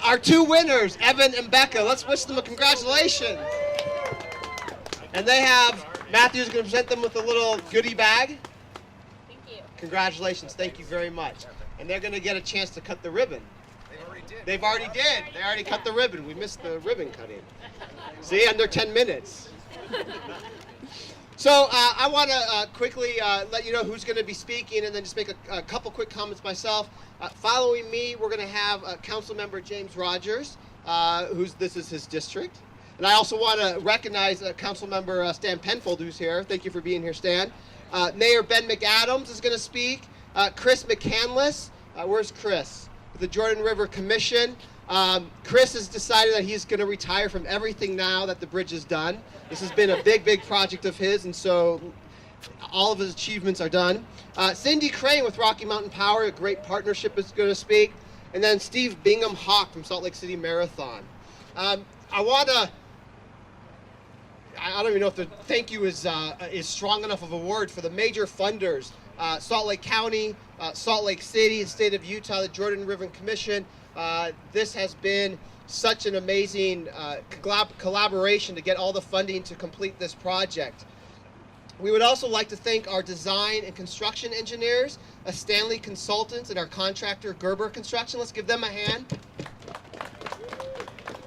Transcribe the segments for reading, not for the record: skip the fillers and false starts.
our two winners, Evan and Becca. Let's wish them a congratulations. And they have, Matthew's going to present them with a little goodie bag. Thank you. Congratulations. Thank you very much. And they're going to get a chance to cut the ribbon. They already cut the ribbon. We missed the ribbon cutting. See, under 10 minutes. So I want to quickly let you know who's going to be speaking and then just make a couple quick comments myself. Following me, we're going to have Councilmember James Rogers, this is his district. And I also want to recognize Councilmember Stan Penfold, who's here. Thank you for being here, Stan. Mayor Ben McAdams is going to speak. Chris McCandless, where's Chris? The Jordan River Commission. Chris has decided that he's going to retire from everything now that the bridge is done. This has been a big project of his, and so all of his achievements are done. Cindy Crane with Rocky Mountain Power, a great partnership, is going to speak. And then Steve Bingham Hawk from Salt Lake City Marathon. I don't even know if the thank you is strong enough of a word for the major funders. Salt Lake County, Salt Lake City, the state of Utah, the Jordan River Commission. This has been such an amazing collaboration to get all the funding to complete this project. We would also like to thank our design and construction engineers, Stanley Consultants, and our contractor, Gerber Construction. Let's give them a hand.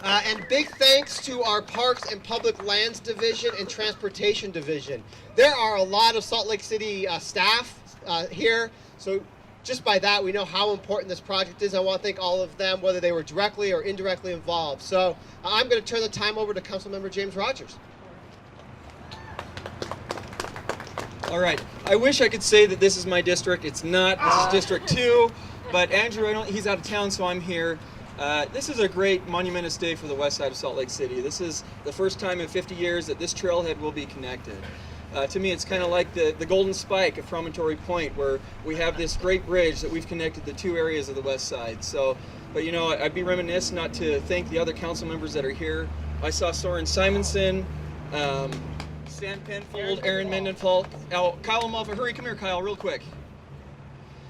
And big thanks to our Parks and Public Lands Division and Transportation Division. There are a lot of Salt Lake City staff here, so just by that we know how important this project is. I want to thank all of them, whether they were directly or indirectly involved. So I'm going to turn the time over to Councilmember James Rogers. All right. I wish I could say that this is my district. It's not. This is District 2. But Andrew, he's out of town, so I'm here. This is a great monumentous day for the west side of Salt Lake City. This is the first time in 50 years that this trailhead will be connected. To me, it's kind of like the Golden Spike at Promontory Point, where we have this great bridge that we've connected the two areas of the west side. So, but you know, I'd be remiss not to thank the other council members that are here. I saw Soren Simonson, Stan Penfold, Aaron Mendenfall, Kyle Amalfa. Hurry, come here, Kyle, real quick.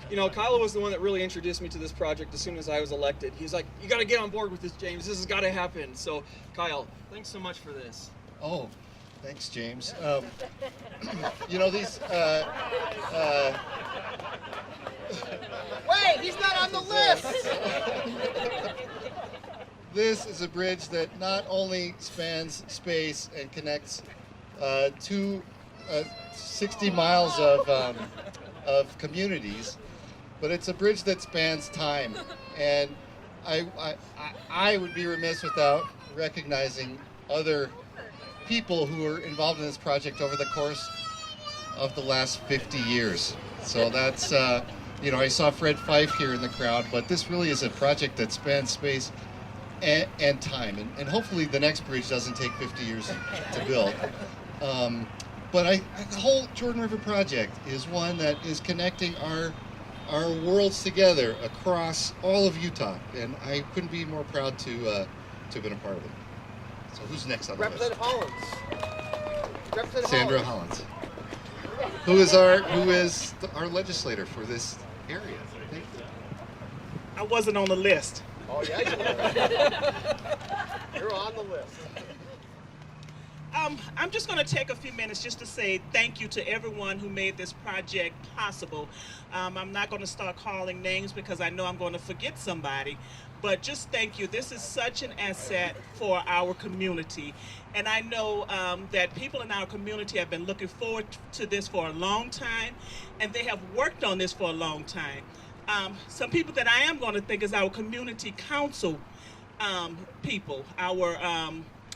You know, Kyle was the one that really introduced me to this project as soon as I was elected. He was like, you got to get on board with this, James. This has got to happen. So, Kyle, thanks so much for this. Oh, thanks, James. You know, these... Wait, he's not on the list! This is a bridge that not only spans space and connects 60 miles of communities, but it's a bridge that spans time. And I would be remiss without recognizing other people who were involved in this project over the course of the last 50 years. So that's, you know, I saw Fred Fife here in the crowd, but this really is a project that spans space and time. And hopefully the next bridge doesn't take 50 years to build. But the whole Jordan River project is one that is connecting our worlds together across all of Utah, and I couldn't be more proud to have been a part of it. So who's next on the list? Representative Sandra Hollins, who is our legislator for this area. Thank you. I wasn't on the list. Oh yeah, you're on the list. I'm just going to take a few minutes just to say thank you to everyone who made this project possible. I'm not going to start calling names because I know I'm going to forget somebody, but just thank you. This is such an asset for our community, and I know that people in our community have been looking forward to this for a long time, and they have worked on this for a long time. Some people that I am going to think is our community council people, our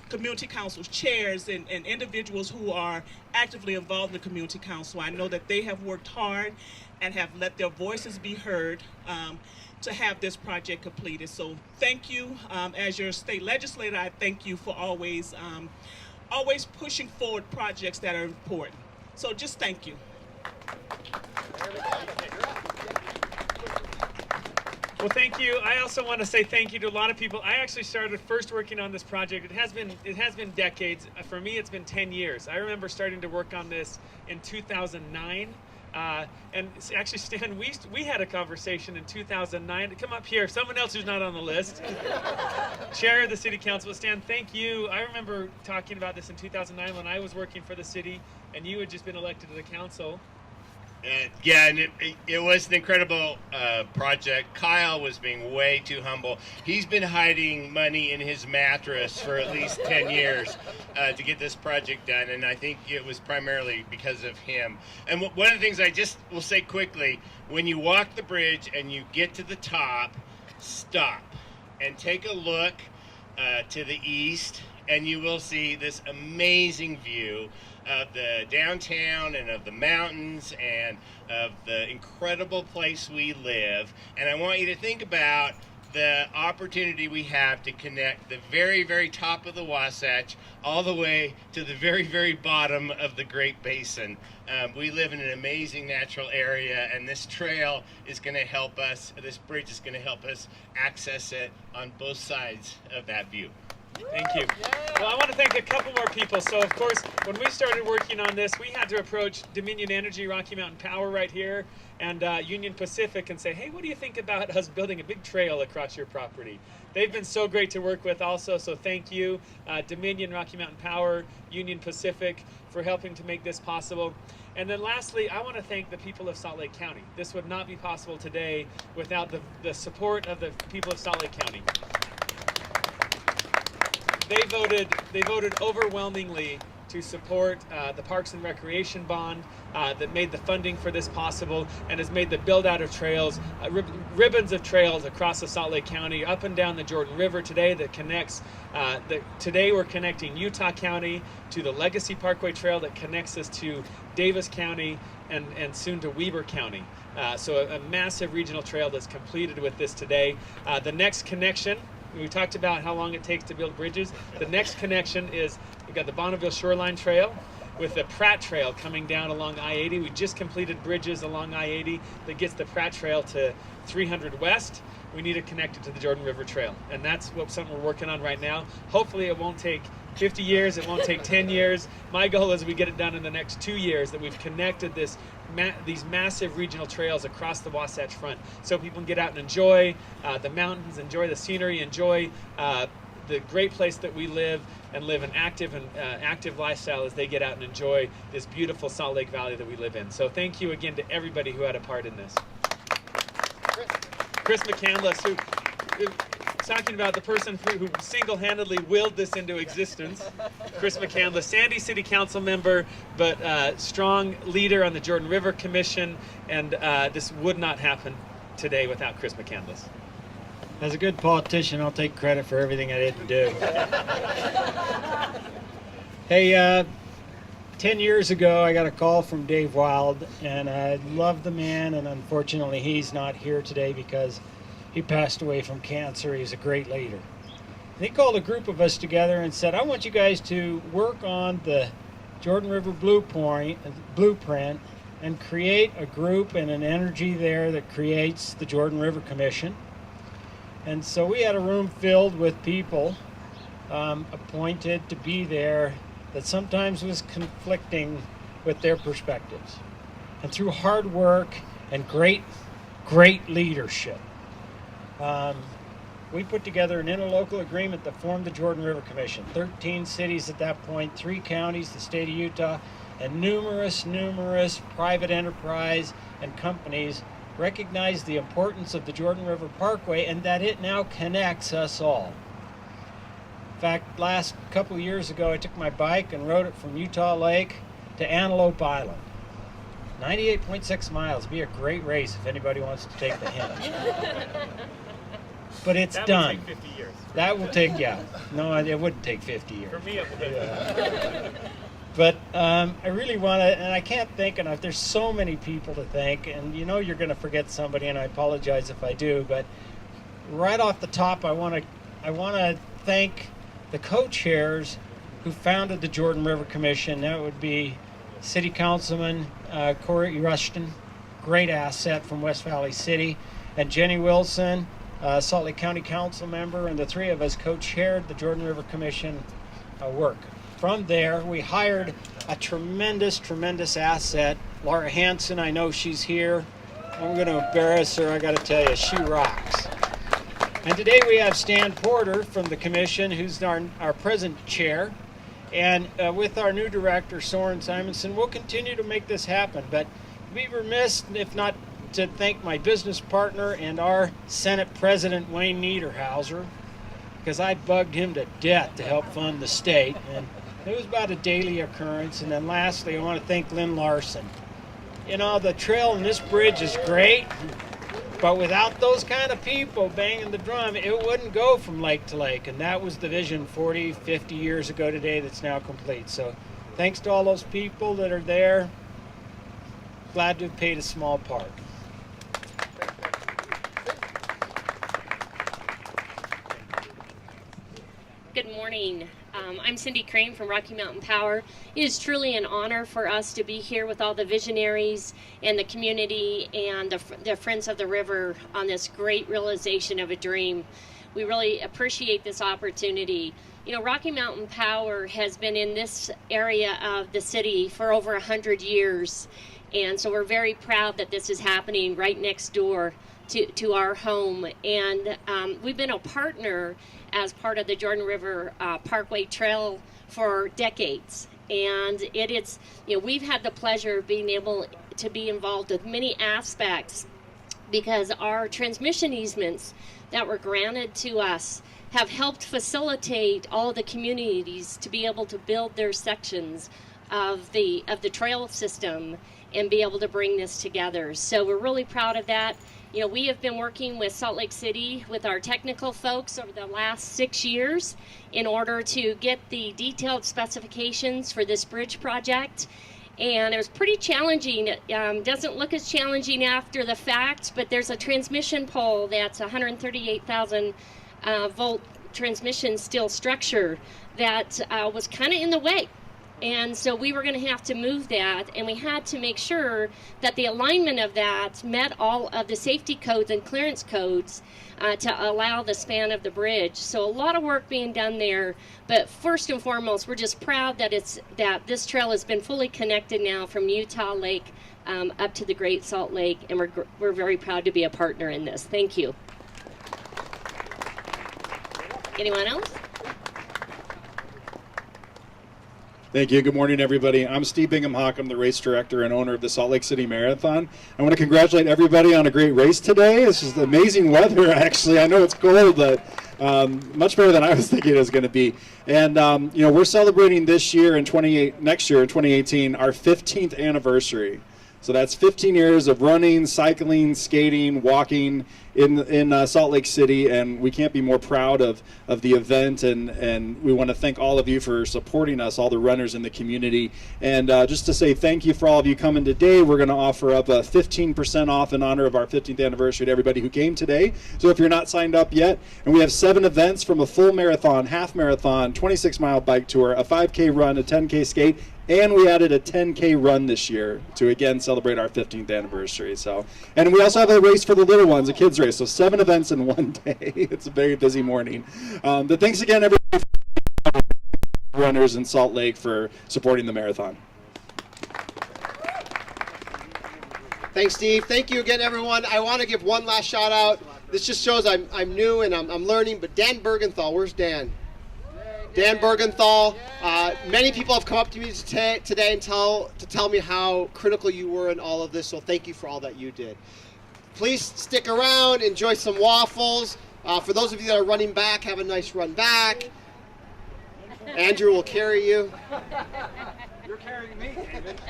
community council chairs and individuals who are actively involved in the community council. I know that they have worked hard and have let their voices be heard to have this project completed. So thank you. As your state legislator, I thank you for always pushing forward projects that are important. So just thank you. Well, thank you. I also want to say thank you to a lot of people. I actually started first working on this project. It has been decades. For me, it's been 10 years. I remember starting to work on this in 2009 And actually, Stan, we had a conversation in 2009. Come up here, someone else who's not on the list. Chair of the City Council. Stan, thank you. I remember talking about this in 2009 when I was working for the city, and you had just been elected to the council. Yeah, and it was an incredible project. Kyle was being way too humble. He's been hiding money in his mattress for at least 10 years to get this project done, and I think it was primarily because of him. And one of the things I just will say quickly, when you walk the bridge and you get to the top, stop and take a look to the east, and you will see this amazing view of the downtown and of the mountains and of the incredible place we live. And I want you to think about the opportunity we have to connect the very, very top of the Wasatch all the way to the very, very bottom of the Great Basin. We live in an amazing natural area, and this trail is going to help us, this bridge is going to help us access it on both sides of that view. Thank you. Well, I want to thank a couple more people. So, of course, when we started working on this, we had to approach Dominion Energy, Rocky Mountain Power right here, and Union Pacific and say, hey, what do you think about us building a big trail across your property? They've been so great to work with also, so thank you, Dominion, Rocky Mountain Power, Union Pacific, for helping to make this possible. And then lastly, I want to thank the people of Salt Lake County. This would not be possible today without the support of the people of Salt Lake County. They voted overwhelmingly to support the Parks and Recreation bond that made the funding for this possible and has made the build out of trails, ribbons of trails across the Salt Lake County, up and down the Jordan River today that connects, today we're connecting Utah County to the Legacy Parkway Trail that connects us to Davis County and soon to Weber County. So a massive regional trail that's completed with this today. The next connection, we talked about how long it takes to build bridges. The next connection is, we've got the Bonneville Shoreline Trail with the Pratt Trail coming down along I-80. We just completed bridges along I-80 that gets the Pratt Trail to 300 West. We need to connect it to the Jordan River Trail. And that's something we're working on right now. Hopefully it won't take 50 years, it won't take 10 years. My goal is we get it done in the next 2 years, that we've connected these massive regional trails across the Wasatch Front so people can get out and enjoy the mountains, enjoy the scenery, enjoy the great place that we live, and live an active lifestyle as they get out and enjoy this beautiful Salt Lake Valley that we live in. So thank you again to everybody who had a part in this. Chris McCandless, who talking about the person who single-handedly willed this into existence. Chris McCandless, Sandy City Council member, but strong leader on the Jordan River Commission, and this would not happen today without Chris McCandless. As a good politician, I'll take credit for everything I didn't do. Hey, 10 years ago, I got a call from Dave Wild, and I love the man, and unfortunately, he's not here today because he passed away from cancer. He's a great leader. And he called a group of us together and said, I want you guys to work on the Jordan River blueprint and create a group and an energy there that creates the Jordan River Commission. And so we had a room filled with people appointed to be there that sometimes was conflicting with their perspectives. And through hard work and great leadership, we put together an interlocal agreement that formed the Jordan River Commission. 13 cities at that point, 3 counties, the state of Utah, and numerous private enterprise and companies recognized the importance of the Jordan River Parkway and that it now connects us all. In fact, last couple of years ago, I took my bike and rode it from Utah Lake to Antelope Island. 98.6 miles. Be a great race if anybody wants to take the hint. But it's done. That will take 50 years. That will take, yeah. No, it wouldn't take 50 years. For me, it would. But I really want to, and I can't think enough. There's so many people to thank, and you know you're going to forget somebody, and I apologize if I do. But right off the top, I want to thank the co-chairs who founded the Jordan River Commission. That would be City Councilman Corey Rushton, great asset from West Valley City, and Jenny Wilson, Salt Lake County Council member, and the 3 of us co-chaired the Jordan River Commission work. From there, we hired a tremendous asset Laura Hanson, I know she's here. I'm going to embarrass her. I got to tell you, she rocks. And today we have Stan Porter from the commission, who's our present chair. And with our new director, Soren Simonson, we'll continue to make this happen. But be remiss if not to thank my business partner and our Senate President, Wayne Niederhauser, because I bugged him to death to help fund the state. And it was about a daily occurrence. And then lastly, I want to thank Lynn Larson. You know, the trail on this bridge is great, but without those kind of people banging the drum, it wouldn't go from lake to lake. And that was the vision 40, 50 years ago today that's now complete. So thanks to all those people that are there. Glad to have paid a small part. Good morning. I'm Cindy Crane from Rocky Mountain Power. It is truly an honor for us to be here with all the visionaries and the community and the Friends of the River on this great realization of a dream. We really appreciate this opportunity. You know, Rocky Mountain Power has been in this area of the city for over 100 years. And so we're very proud that this is happening right next door to our home. And we've been a partner as part of the Jordan River Parkway Trail for decades. And it's, you know, we've had the pleasure of being able to be involved with many aspects because our transmission easements that were granted to us have helped facilitate all of the communities to be able to build their sections of the trail system and be able to bring this together. So we're really proud of that. You know, we have been working with Salt Lake City with our technical folks over the last 6 years in order to get the detailed specifications for this bridge project. And it was pretty challenging. It doesn't look as challenging after the fact, but there's a transmission pole that's 138,000 volt transmission steel structure that was kind of in the way. And so we were going to have to move that, and we had to make sure that the alignment of that met all of the safety codes and clearance codes to allow the span of the bridge. So a lot of work being done there, but first and foremost, we're just proud that this trail has been fully connected now from Utah Lake up to the Great Salt Lake, and we're very proud to be a partner in this. Thank you. Anyone else? Thank you. Good morning, everybody. I'm Steve Bingham-Hawk. I'm the race director and owner of the Salt Lake City Marathon. I want to congratulate everybody on a great race today. This is amazing weather, actually. I know it's cold, but much better than I was thinking it was going to be. And, you know, we're celebrating next year in 2018, our 15th anniversary. So that's 15 years of running, cycling, skating, walking in Salt Lake City, and we can't be more proud of the event, and we want to thank all of you for supporting us, all the runners in the community. And just to say thank you for all of you coming today, we're going to offer up a 15% off in honor of our 15th anniversary to everybody who came today. So if you're not signed up yet, and we have 7 events from a full marathon, half marathon, 26-mile bike tour, a 5K run, a 10K skate, and we added a 10K run this year to again celebrate our 15th anniversary. So, and we also have a race for the little ones, a kids race. So 7 events in one day. It's a very busy morning. But thanks again, everybody, runners in Salt Lake, for supporting the marathon. Thanks, Steve. Thank you again, everyone. I want to give one last shout out. This just shows I'm new and I'm learning. But Dan Bergenthal, where's Dan? Dan Bergenthal. Many people have come up to me today and tell me how critical you were in all of this. So thank you for all that you did. Please stick around, enjoy some waffles. For those of you that are running back, have a nice run back. Andrew will carry you. You're carrying me, David.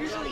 Usually